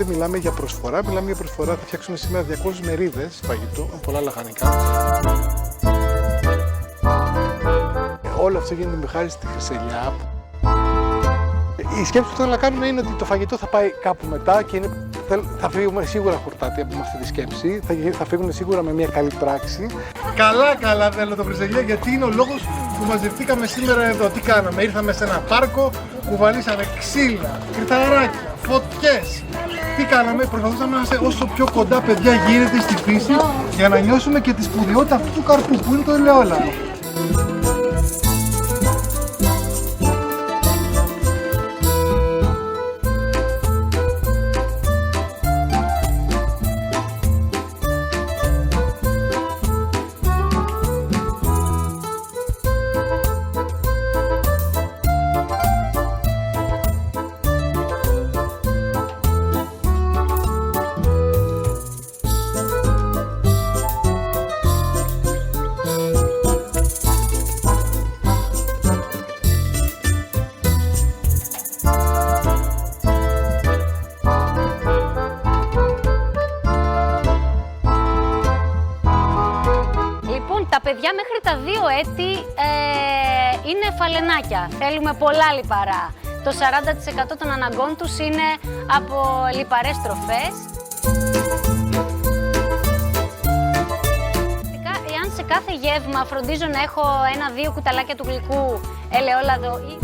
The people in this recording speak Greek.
Οπότε μιλάμε για προσφορά. Θα φτιάξουμε σήμερα 200 μερίδες φαγητό, με πολλά λαχανικά. Όλο αυτό γίνεται με χάρη στη Χρυσελιά. Η σκέψη που θέλω να κάνουμε είναι ότι το φαγητό θα πάει κάπου μετά και θα φύγουμε σίγουρα χορτάτοι από αυτή τη σκέψη. Θα φύγουμε σίγουρα με μια καλή πράξη. Καλά θέλω το Χρυσελιά, γιατί είναι ο λόγος που μαζευτήκαμε σήμερα εδώ. Τι κάναμε? Ήρθαμε σε ένα πάρκο, κουβαλήσαμε ξύλα, κρυθαράκια, φωτιές. Τι κάναμε? Προσπαθούσαμε να είμαστε όσο πιο κοντά, παιδιά, γίνεται στη φύση, για να νιώσουμε και τη σπουδαιότητα αυτού του καρπού που είναι το ελαιόλαδο. Τα παιδιά μέχρι τα 2 έτη είναι φαλενάκια. Θέλουμε πολλά λιπαρά. Το 40% των αναγκών τους είναι από λιπαρές τροφές. Εάν σε κάθε γεύμα φροντίζω να έχω 1-2 κουταλάκια του γλυκού ελαιόλαδο ή...